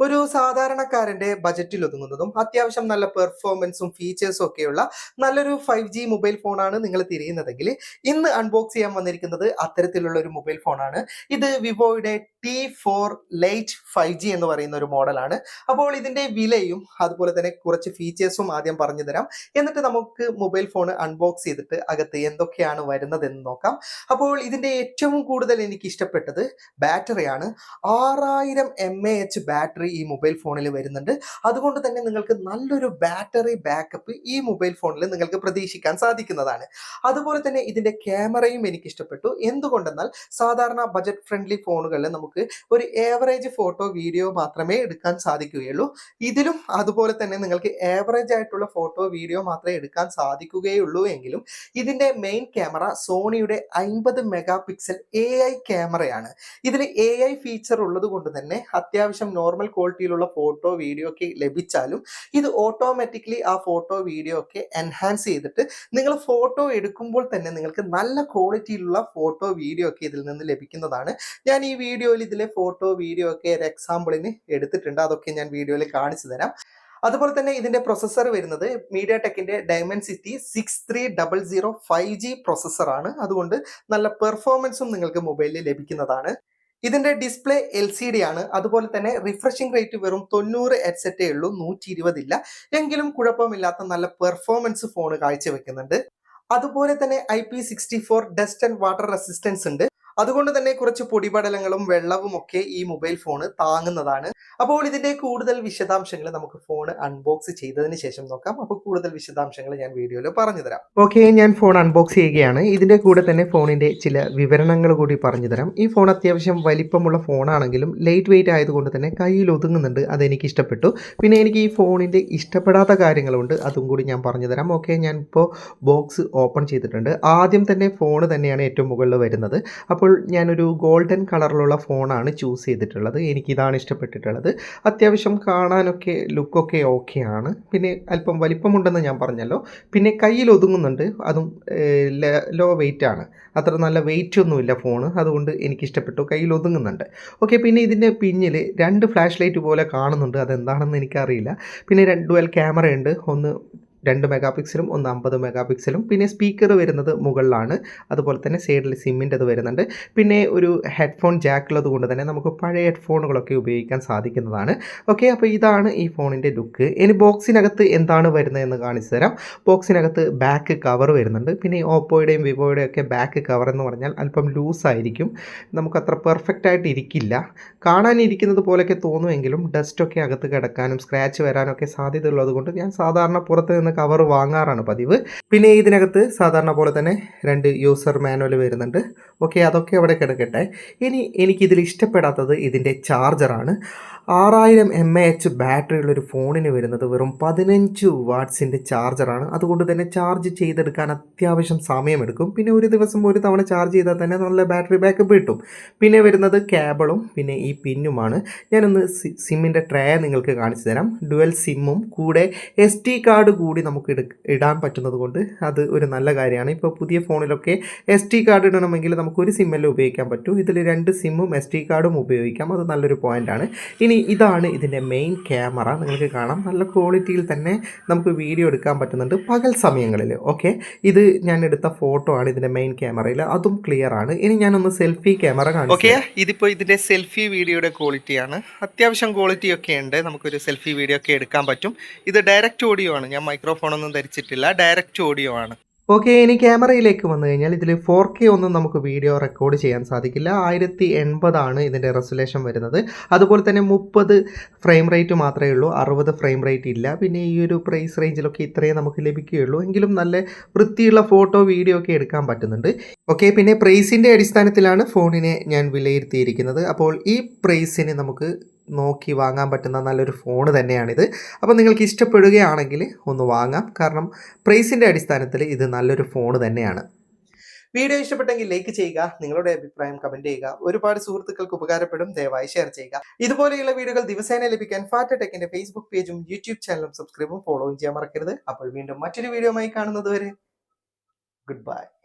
ഒരു സാധാരണക്കാരന്റെ ബജറ്റിൽ ഒതുങ്ങുന്നതും അത്യാവശ്യം നല്ല പെർഫോമൻസും ഫീച്ചേഴ്സും ഒക്കെയുള്ള നല്ലൊരു 5G മൊബൈൽ ഫോണാണ് നിങ്ങൾ തിരയുന്നതെങ്കിൽ ഇന്ന് അൺബോക്സ് ചെയ്യാൻ വന്നിരിക്കുന്നത് അത്തരത്തിലുള്ള ഒരു മൊബൈൽ ഫോണാണ്. ഇത് വിവോയുടെ T4 ലൈറ്റ് 5G എന്ന് പറയുന്ന ഒരു മോഡലാണ്. അപ്പോൾ ഇതിന്റെ വിലയും അതുപോലെ തന്നെ കുറച്ച് ഫീച്ചേഴ്സും ആദ്യം പറഞ്ഞു തരാം. എന്നിട്ട് നമുക്ക് മൊബൈൽ ഫോൺ അൺബോക്സ് ചെയ്തിട്ട് അകത്ത് എന്തൊക്കെയാണ് വരുന്നത് എന്ന് നോക്കാം. അപ്പോൾ ഇതിന്റെ ഏറ്റവും കൂടുതൽ എനിക്ക് ഇഷ്ടപ്പെട്ടത് ബാറ്ററിയാണ്. 6000 mAh ബാറ്ററി ഈ മൊബൈൽ ഫോണിൽ വരുന്നുണ്ട്. അതുകൊണ്ട് തന്നെ നിങ്ങൾക്ക് നല്ലൊരു ബാറ്ററി ബാക്കപ്പ് ഈ മൊബൈൽ ഫോണിൽ നിങ്ങൾക്ക് പ്രതീക്ഷിക്കാൻ സാധിക്കുന്നതാണ്. അതുപോലെ തന്നെ ഇതിന്റെ ക്യാമറയും എനിക്ക് ഇഷ്ടപ്പെട്ടു. എന്തുകൊണ്ടെന്നാൽ സാധാരണ ബജറ്റ് ഫ്രണ്ട്ലി ഫോണുകളിൽ നമുക്ക് ഒരു ഏവറേജ് ഫോട്ടോ വീഡിയോ മാത്രമേ എടുക്കാൻ സാധിക്കുകയുള്ളൂ. ഇതിലും അതുപോലെ തന്നെ നിങ്ങൾക്ക് ഏവറേജ് ആയിട്ടുള്ള ഫോട്ടോ വീഡിയോ മാത്രമേ എടുക്കാൻ സാധിക്കുകയുള്ളൂ എങ്കിലും ഇതിന്റെ മെയിൻ ക്യാമറ സോണിയുടെ 50 മെഗാ പിക്സൽ AI ക്യാമറയാണ്. ഇതിൽ AI ഫീച്ചർ ഉള്ളത് കൊണ്ട് തന്നെ അത്യാവശ്യം നോർമൽ ക്വാളിറ്റിയിലുള്ള ഫോട്ടോ വീഡിയോ ഒക്കെ ലഭിച്ചാലും ഇത് ഓട്ടോമാറ്റിക്കലി ആ ഫോട്ടോ വീഡിയോ ഒക്കെ എൻഹാൻസ് ചെയ്തിട്ട് നിങ്ങൾ ഫോട്ടോ എടുക്കുമ്പോൾ തന്നെ നിങ്ങൾക്ക് നല്ല ക്വാളിറ്റിയിലുള്ള ഫോട്ടോ വീഡിയോ ഒക്കെ ഇതിൽ നിന്ന് ലഭിക്കുന്നതാണ്. ഞാൻ ഈ വീഡിയോയിൽ ഇതിലെ ഫോട്ടോ വീഡിയോ ഒക്കെ ഒരു എക്സാമ്പിളിന് എടുത്തിട്ടുണ്ട്. അതൊക്കെ ഞാൻ വീഡിയോയിൽ കാണിച്ചു തരാം. അതുപോലെ തന്നെ ഇതിന്റെ പ്രൊസസ്സർ വരുന്നത് മീഡിയ ടെക്കിന്റെ ഡയമൻസിറ്റി 6300 5G പ്രൊസസ്സറാണ്. അതുകൊണ്ട് നല്ല പെർഫോമൻസും നിങ്ങൾക്ക് മൊബൈലിൽ ലഭിക്കുന്നതാണ്. ഇതിന്റെ ഡിസ്പ്ലേ LCD ആണ്. അതുപോലെ തന്നെ റിഫ്രഷിംഗ് റേറ്റ് വെറും 90 ഹെഡ്സെറ്റേ ഉള്ളൂ, 120 ഇല്ല. എങ്കിലും കുഴപ്പമില്ലാത്ത നല്ല പെർഫോമൻസ് ഫോൺ കാഴ്ചവെക്കുന്നുണ്ട്. അതുപോലെ തന്നെ IP64 dust and water resistance ഉണ്ട്. അതുകൊണ്ട് തന്നെ കുറച്ച് പൊടിപടലങ്ങളും വെള്ളവും ഒക്കെ ഈ മൊബൈൽ ഫോൺ താങ്ങുന്നതാണ്. അപ്പോൾ ഇതിന്റെ കൂടുതൽ വിശദാംശങ്ങൾ നമുക്ക് ഫോൺ അൺബോക്സ് ചെയ്തതിന് ശേഷം നോക്കാം. അപ്പോൾ കൂടുതൽ വിശദാംശങ്ങൾ ഞാൻ വീഡിയോയിൽ പറഞ്ഞു തരാം. ഓക്കെ, ഞാൻ ഫോൺ അൺബോക്സ് ചെയ്യുകയാണ്. ഇതിന്റെ കൂടെ തന്നെ ഫോണിന്റെ ചില വിവരണങ്ങൾ കൂടി പറഞ്ഞു തരാം. ഈ ഫോൺ അത്യാവശ്യം വലിപ്പമുള്ള ഫോണാണെങ്കിലും ലൈറ്റ് വെയിറ്റ് ആയതുകൊണ്ട് തന്നെ കയ്യിൽ ഒതുങ്ങുന്നുണ്ട്. അതെനിക്ക് ഇഷ്ടപ്പെട്ടു. പിന്നെ എനിക്ക് ഈ ഫോണിന്റെ ഇഷ്ടപ്പെടാത്ത കാര്യങ്ങളുണ്ട്, അതും കൂടി ഞാൻ പറഞ്ഞു തരാം. ഓക്കെ, ഞാൻ ഇപ്പോൾ ബോക്സ് ഓപ്പൺ ചെയ്തിട്ടുണ്ട്. ആദ്യം തന്നെ ഫോൺ തന്നെയാണ് ഏറ്റവും മുകളിൽ വരുന്നത്. അപ്പോൾ ഞാനൊരു ഗോൾഡൻ കളറിലുള്ള ഫോണാണ് ചൂസ് ചെയ്തിട്ടുള്ളത്. എനിക്കിതാണ് ഇഷ്ടപ്പെട്ടിട്ടുള്ളത്. അത്യാവശ്യം കാണാനൊക്കെ ലുക്കൊക്കെ ഓക്കെയാണ്. പിന്നെ അല്പം വലിപ്പമുണ്ടെന്ന് ഞാൻ പറഞ്ഞല്ലോ. പിന്നെ കയ്യിൽ ഒതുങ്ങുന്നുണ്ട്. അതും ലോ വെയിറ്റ് ആണ്. അത്ര നല്ല വെയിറ്റ് ഒന്നുമില്ല ഫോണ്. അതുകൊണ്ട് എനിക്കിഷ്ടപ്പെട്ടു. കയ്യിൽ ഒതുങ്ങുന്നുണ്ട്. ഓക്കെ, പിന്നെ ഇതിൻ്റെ പിന്നിൽ 2 ഫ്ലാഷ് ലൈറ്റ് പോലെ കാണുന്നുണ്ട്. അതെന്താണെന്ന് എനിക്കറിയില്ല. പിന്നെ ഡുവൽ ക്യാമറയുണ്ട്. ഒന്ന് 2 മെഗാ പിക്സലും ഒന്ന് 50 മെഗാ പിക്സലും. പിന്നെ സ്പീക്കർ വരുന്നത് മുകളിലാണ്. അതുപോലെ തന്നെ സൈഡിൽ സിമ്മിൻ്റെത് വരുന്നുണ്ട്. പിന്നെ ഒരു ഹെഡ്ഫോൺ ജാക്കുള്ളത് കൊണ്ട് തന്നെ നമുക്ക് പഴയ ഹെഡ്ഫോണുകളൊക്കെ ഉപയോഗിക്കാൻ സാധിക്കുന്നതാണ്. ഓക്കെ, അപ്പോൾ ഇതാണ് ഈ ഫോണിൻ്റെ ലുക്ക്. ഇനി ബോക്സിനകത്ത് എന്താണ് വരുന്നതെന്ന് കാണിച്ചു തരാം. ബോക്സിനകത്ത് ബാക്ക് കവർ വരുന്നുണ്ട്. പിന്നെ ഓപ്പോയുടെയും വിവോയുടെയും ഒക്കെ ബാക്ക് കവർ എന്ന് പറഞ്ഞാൽ അല്പം ലൂസായിരിക്കും. നമുക്കത്ര പെർഫെക്റ്റ് ആയിട്ട് ഇരിക്കില്ല. കാണാനിരിക്കുന്നത് പോലെയൊക്കെ തോന്നുമെങ്കിലും ഡസ്റ്റൊക്കെ അകത്ത് കിടക്കാനും സ്ക്രാച്ച് വരാനൊക്കെ സാധ്യതയുള്ളത് കൊണ്ട് ഞാൻ സാധാരണ പുറത്ത് നിന്ന് കവർ വാങ്ങാറാണ് പതിവ്. പിന്നെ ഇതിനകത്ത് സാധാരണ പോലെ തന്നെ 2 യൂസർ മാനുവൽ വരുന്നുണ്ട്. ഓക്കെ, അതൊക്കെ അവിടെ കിടക്കട്ടെ. ഇനി എനിക്കിതിൽ ഇഷ്ടപ്പെടാത്തത് ഇതിൻ്റെ ചാർജറാണ്. 6000 mAh ബാറ്ററി ഉള്ളൊരു ഫോണിന് വരുന്നത് വെറും 15 വാട്ട്സിൻ്റെ ചാർജറാണ്. അതുകൊണ്ട് തന്നെ ചാർജ് ചെയ്തെടുക്കാൻ അത്യാവശ്യം സമയമെടുക്കും. പിന്നെ ഒരു ദിവസം ഒരു തവണ ചാർജ് ചെയ്താൽ തന്നെ നല്ല ബാറ്ററി ബാക്കപ്പ് കിട്ടും. പിന്നെ വരുന്നത് കേബിളും പിന്നെ ഈ പിന്നുമാണ്. ഞാനൊന്ന് സിമ്മിൻ്റെ ട്രേ നിങ്ങൾക്ക് കാണിച്ചു തരാം. ഡുവൽ സിമ്മും കൂടെ SD കാർഡ് കൂടി നമുക്ക് ഇടാൻ പറ്റുന്നത് കൊണ്ട് അത് ഒരു നല്ല കാര്യമാണ്. ഇപ്പോൾ പുതിയ ഫോണിലൊക്കെ SD കാർഡ് ഇടണമെങ്കിൽ നമുക്ക് ഒരു സിമ്മല്ലേ ഉപയോഗിക്കാൻ പറ്റൂ. ഇതിൽ 2 സിമ്മും SD കാർഡും ഉപയോഗിക്കാം. അത് നല്ലൊരു പോയിൻ്റാണ്. ഇനി ഇതാണ് ഇതിൻ്റെ മെയിൻ ക്യാമറ. നിങ്ങൾക്ക് കാണാം നല്ല ക്വാളിറ്റിയിൽ തന്നെ നമുക്ക് വീഡിയോ എടുക്കാൻ പറ്റുന്നുണ്ട് പകൽ സമയങ്ങളിൽ. ഓക്കെ, ഇത് ഞാൻ എടുത്ത ഫോട്ടോ ആണ് ഇതിൻ്റെ മെയിൻ ക്യാമറയിൽ. അതും ക്ലിയർ ആണ്. ഇനി ഞാനൊന്ന് സെൽഫി ക്യാമറ കാണിച്ചു. ഓക്കെ, ഇതിപ്പോൾ ഇതിൻ്റെ സെൽഫി വീഡിയോയുടെ ക്വാളിറ്റിയാണ്. അത്യാവശ്യം ക്വാളിറ്റി ഒക്കെ ഉണ്ട്. നമുക്കൊരു സെൽഫി വീഡിയോ ഒക്കെ എടുക്കാൻ പറ്റും. ഇത് ഡയറക്റ്റ് ഓഡിയോ ആണ്. ഞാൻ മൈക്രോഫോണൊന്നും ധരിച്ചിട്ടില്ല. ഡയറക്റ്റ് ഓഡിയോ ആണ്. ഓക്കെ, ഇനി ക്യാമറയിലേക്ക് വന്നു കഴിഞ്ഞാൽ ഇതിൽ 4K ഒന്നും നമുക്ക് വീഡിയോ റെക്കോർഡ് ചെയ്യാൻ സാധിക്കില്ല. 1080 ആണ് ഇതിൻ്റെ റെസൊല്യൂഷൻ വരുന്നത്. അതുപോലെ തന്നെ 30 ഫ്രെയിം റേറ്റ് മാത്രമേ ഉള്ളൂ, 60 ഫ്രെയിം റേറ്റ് ഇല്ല. പിന്നെ ഈ ഒരു പ്രൈസ് റേഞ്ചിലൊക്കെ ഇത്രയേ നമുക്ക് ലഭിക്കുകയുള്ളൂ. എങ്കിലും നല്ല വൃത്തിയുള്ള ഫോട്ടോ വീഡിയോ ഒക്കെ എടുക്കാൻ പറ്റുന്നുണ്ട്. ഓക്കെ, പിന്നെ പ്രൈസിൻ്റെ അടിസ്ഥാനത്തിലാണ് ഫോണിനെ ഞാൻ വിലയിരുത്തിയിരിക്കുന്നത്. അപ്പോൾ ഈ പ്രൈസിന് നമുക്ക് നോക്കി വാങ്ങാൻ പറ്റുന്ന നല്ലൊരു ഫോൺ തന്നെയാണിത്. അപ്പോൾ നിങ്ങൾക്ക് ഇഷ്ടപ്പെടുകയാണെങ്കിൽ ഒന്ന് വാങ്ങാം. കാരണം പ്രൈസിൻ്റെ അടിസ്ഥാനത്തിൽ ഇത് നല്ലൊരു ഫോൺ തന്നെയാണ്. വീഡിയോ ഇഷ്ടപ്പെട്ടെങ്കിൽ ലൈക്ക് ചെയ്യുക, നിങ്ങളുടെ അഭിപ്രായം കമന്റ് ചെയ്യുക. ഒരുപാട് സുഹൃത്തുക്കൾക്ക് ഉപകാരപ്പെടും. ദയവായി ഷെയർ ചെയ്യുക. ഇതുപോലെയുള്ള വീഡിയോകൾ ദിവസേന ലഭിക്കാൻ ഫാറ്റ ടെക്കിന്റെ ഫേസ്ബുക്ക് പേജും യൂട്യൂബ് ചാനലും സബ്സ്ക്രൈബും ഫോളോയും ചെയ്യാൻ മറക്കരുത്. അപ്പോൾ വീണ്ടും മറ്റൊരു വീഡിയോയുമായി കാണുന്നത് വരെ ഗുഡ് ബൈ.